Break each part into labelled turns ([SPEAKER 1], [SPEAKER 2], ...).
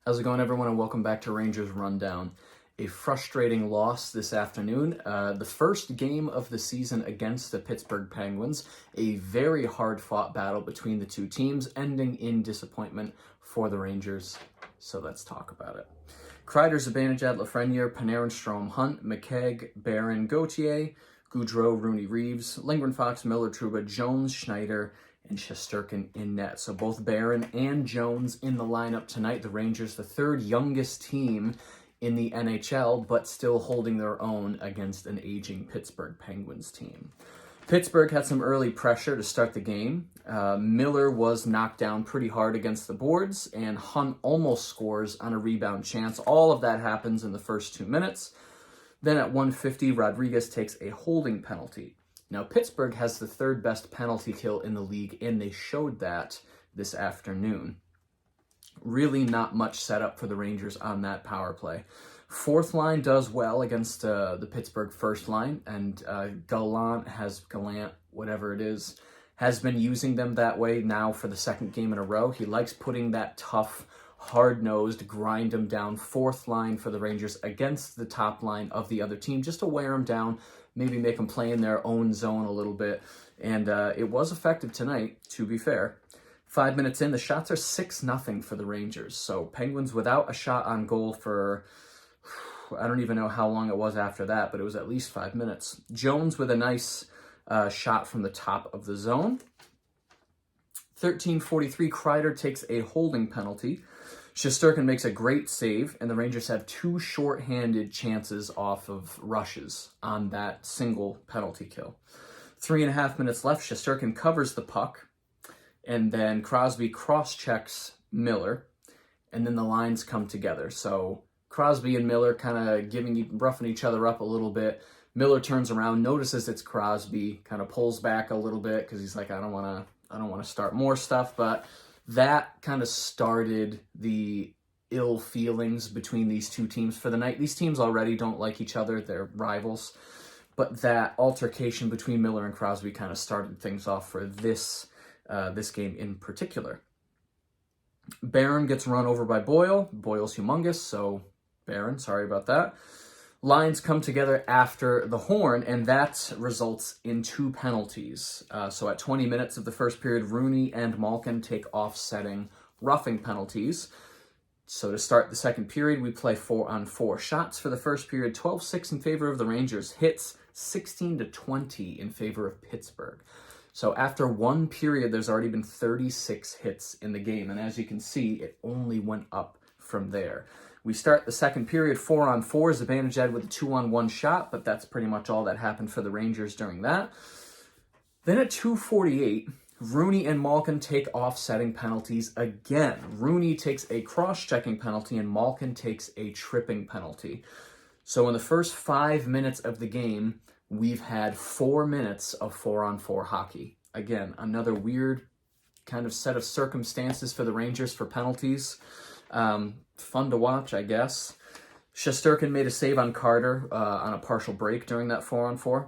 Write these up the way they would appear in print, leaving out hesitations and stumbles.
[SPEAKER 1] How's it going, everyone, and welcome back to Rangers Rundown. A frustrating loss this afternoon. The first game of the season against the Pittsburgh Penguins. A very hard-fought battle between the two teams, ending in disappointment for the Rangers. So let's talk about it. Kreider, Zibanejad, Lafreniere, Panarin, Strome, Hunt, McKegg, Barron, Gauthier, Gaudreau, Rooney, Reeves, Lindgren, Fox, Miller, Trouba, Jones, Schneider, and Shesterkin in net. So both Barron and Jones in the lineup tonight. The Rangers, the third youngest team in the NHL, but still holding their own against an aging Pittsburgh Penguins team. Pittsburgh had some early pressure to start the game. Miller was knocked down pretty hard against the boards, and Hunt almost scores on a rebound chance. All of that happens in the first 2 minutes. Then at 1:50, Rodriguez takes a holding penalty. Now, Pittsburgh has the third best penalty kill in the league, and they showed that this afternoon. Really not much setup for the Rangers on that power play. Fourth line does well against the Pittsburgh first line, and Gallant, whatever it is, has been using them that way now for the second game in a row. He likes putting that tough, hard-nosed, grind them down fourth line for the Rangers against the top line of the other team, just to wear them down, maybe make them play in their own zone a little bit. And it was effective tonight, to be fair. 5 minutes in, the shots are 6-0 for the Rangers. So Penguins without a shot on goal for, I don't even know how long it was after that, but it was at least 5 minutes. Jones with a nice shot from the top of the zone. 13:43, Kreider takes a holding penalty. Shesterkin makes a great save, and the Rangers have two shorthanded chances off of rushes on that single penalty kill. 3.5 minutes left, Shesterkin covers the puck, and then Crosby cross-checks Miller, and then the lines come together. So Crosby and Miller kind of roughing each other up a little bit. Miller turns around, notices it's Crosby, kind of pulls back a little bit because he's like, I don't want to start more stuff, but that kind of started the ill feelings between these two teams for the night. These teams already don't like each other. They're rivals. But that altercation between Miller and Crosby kind of started things off for this game in particular. Barron gets run over by Boyle. Boyle's humongous, so Barron, sorry about that. Lines come together after the horn, and that results in two penalties. So at 20 minutes of the first period, Rooney and Malkin take offsetting roughing penalties. So to start the second period, we play 4-on-4. Shots for the first period, 12-6 in favor of the Rangers. Hits, 16-20 in favor of Pittsburgh. So after one period, there's already been 36 hits in the game. And as you can see, it only went up from there. We start the second period 4-on-4. Zibanejad with a 2-on-1 shot, but that's pretty much all that happened for the Rangers during that. Then at 2:48, Rooney and Malkin take offsetting penalties again. Rooney takes a cross-checking penalty, and Malkin takes a tripping penalty. So in the first 5 minutes of the game, we've had 4 minutes of 4-on-4 hockey. Again, another weird kind of set of circumstances for the Rangers for penalties. Fun to watch, I guess. Shesterkin made a save on Carter on a partial break during that 4-on-4.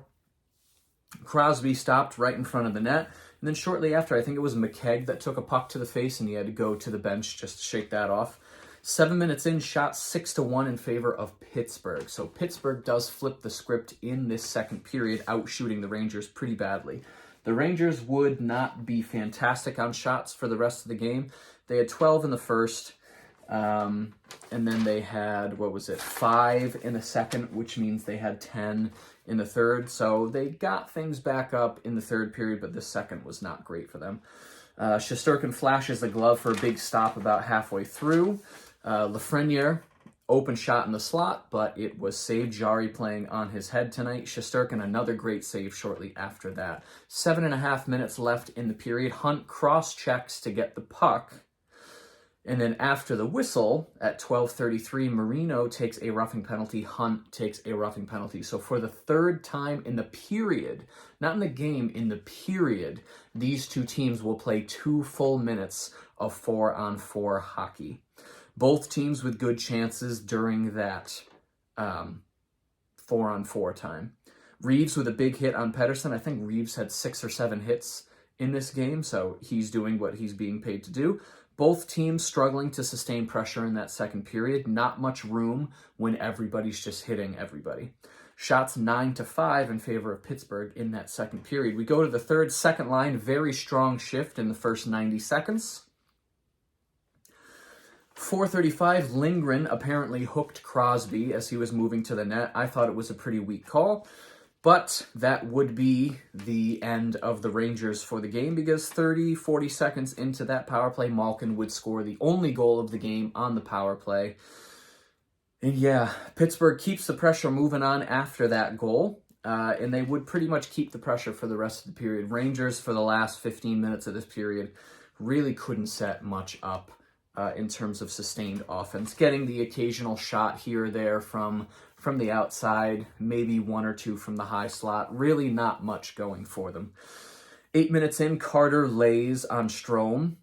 [SPEAKER 1] Crosby stopped right in front of the net. And then shortly after, I think it was McKegg that took a puck to the face, and he had to go to the bench just to shake that off. 7 minutes in, shot 6-1 in favor of Pittsburgh. So Pittsburgh does flip the script in this second period, outshooting the Rangers pretty badly. The Rangers would not be fantastic on shots for the rest of the game. They had 12 in the first. And then they had, 5 in the second, which means they had 10 in the third. So they got things back up in the third period, but the second was not great for them. Shesterkin flashes the glove for a big stop about halfway through. Lafreniere, open shot in the slot, but it was saved. Jari playing on his head tonight. Shesterkin, another great save shortly after that. 7.5 minutes left in the period. Hunt cross-checks to get the puck. And then after the whistle, at 12:33, Marino takes a roughing penalty. Hunt takes a roughing penalty. So for the third time in the period, not in the game, in the period, these two teams will play 2 full minutes of 4-on-4 hockey. Both teams with good chances during that 4-on-4 time. Reeves with a big hit on Pettersson. I think Reeves had 6 or 7 hits in this game, so he's doing what he's being paid to do. Both teams struggling to sustain pressure in that second period. Not much room when everybody's just hitting everybody. Shots 9-5 in favor of Pittsburgh in that second period. We go to the third, second line, very strong shift in the first 90 seconds. 4:35, Lindgren apparently hooked Crosby as he was moving to the net. I thought it was a pretty weak call, but that would be the end of the Rangers for the game because 40 seconds into that power play, Malkin would score the only goal of the game on the power play. And yeah, Pittsburgh keeps the pressure moving on after that goal, and they would pretty much keep the pressure for the rest of the period. Rangers, for the last 15 minutes of this period, really couldn't set much up in terms of sustained offense. Getting the occasional shot here or there from the outside, maybe one or two from the high slot. Really not much going for them. 8 minutes in, Carter lays on Strome.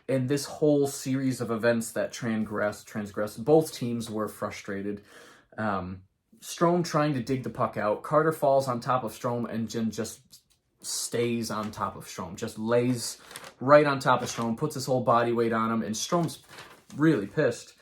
[SPEAKER 1] And this whole series of events that transgressed, both teams were frustrated. Strome trying to dig the puck out. Carter falls on top of Strome and just stays on top of Strome. Just lays right on top of Strome, puts his whole body weight on him, and Strome's really pissed.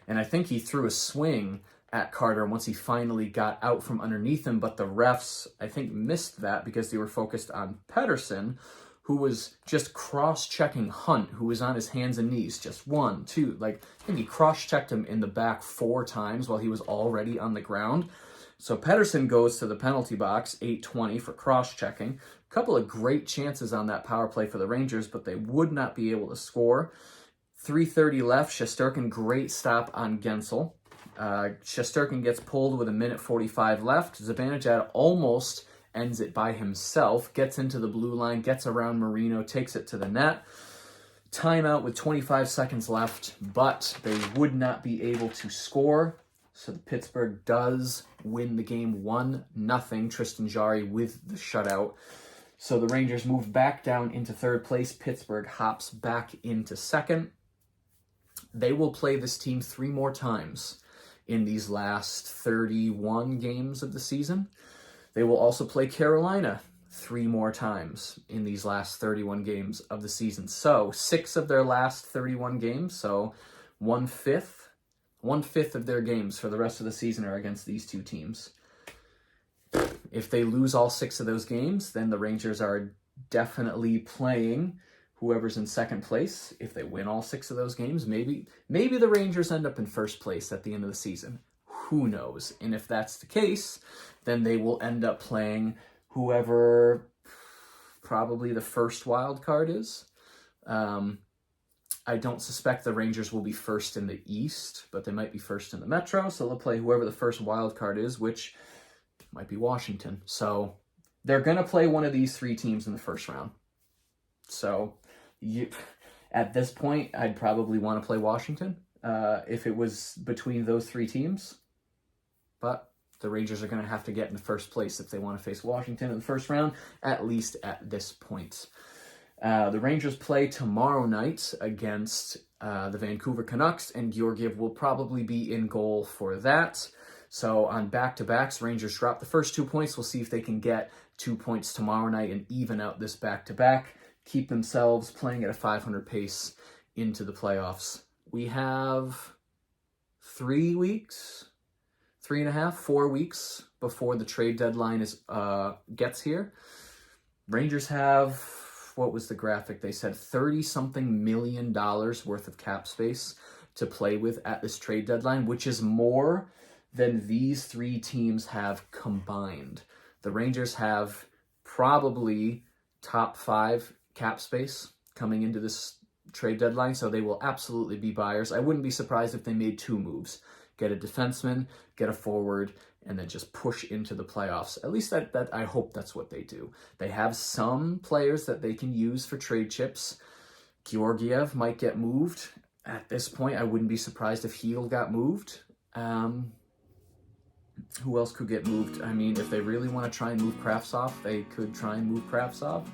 [SPEAKER 1] And I think he threw a swing at Carter once he finally got out from underneath him, but the refs, I think, missed that because they were focused on Pettersson, who was just cross-checking Hunt, who was on his hands and knees, just 1, 2, I think he cross-checked him in the back 4 times while he was already on the ground. So Pettersson goes to the penalty box, 8:20 for cross-checking. A couple of great chances on that power play for the Rangers, but they would not be able to score. 3:30 left, Shesterkin, great stop on Gensel. Shesterkin gets pulled with 1:45 left. Zibanejad almost ends it by himself, gets into the blue line, gets around Marino, takes it to the net. Timeout with 25 seconds left, but they would not be able to score. So Pittsburgh does win the game 1-0. Tristan Jarry with the shutout. So the Rangers move back down into third place. Pittsburgh hops back into second. They will play this team 3 more times in these last 31 games of the season. They will also play Carolina 3 more times in these last 31 games of the season. So 6 of their last 31 games, so 1/5 of their games for the rest of the season are against these 2 teams. If they lose all 6 of those games, then the Rangers are definitely playing whoever's in second place. If they win all 6 of those games, maybe the Rangers end up in first place at the end of the season. Who knows? And if that's the case, then they will end up playing whoever probably the first wild card is. I don't suspect the Rangers will be first in the East, but they might be first in the Metro, so they'll play whoever the first wild card is, which might be Washington. So they're going to play one of these 3 teams in the first round. So at this point, I'd probably want to play Washington if it was between those 3 teams. But the Rangers are going to have to get in first place if they want to face Washington in the first round, at least at this point. The Rangers play tomorrow night against the Vancouver Canucks, and Georgiev will probably be in goal for that. So on back-to-backs, Rangers drop the first 2 points. We'll see if they can get 2 points tomorrow night and even out this back-to-back, keep themselves playing at a 500 pace into the playoffs. We have 3 weeks, 3.5, 4 weeks before the trade deadline gets here. Rangers have, what was the graphic? They said $30-something million worth of cap space to play with at this trade deadline, which is more than these 3 teams have combined. The Rangers have probably top 5 cap space coming into this trade deadline, so they will absolutely be buyers. I wouldn't be surprised if they made 2 moves. Get a defenseman, get a forward, and then just push into the playoffs. At least that I hope that's what they do. They have some players that they can use for trade chips. Georgiev might get moved. At this point, I wouldn't be surprised if Heel got moved. Who else could get moved? I mean, if they really want to try and move Kravtsov, they could try and move Kravtsov.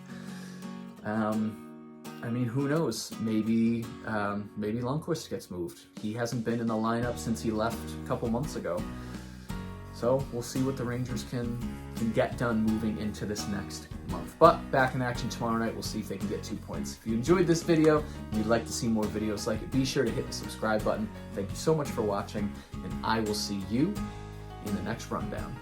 [SPEAKER 1] I mean, who knows? Maybe Lundqvist gets moved. He hasn't been in the lineup since he left a couple months ago. So we'll see what the Rangers can get done moving into this next month. But back in action tomorrow night, we'll see if they can get 2 points. If you enjoyed this video and you'd like to see more videos like it, be sure to hit the subscribe button. Thank you so much for watching, and I will see you in the next rundown.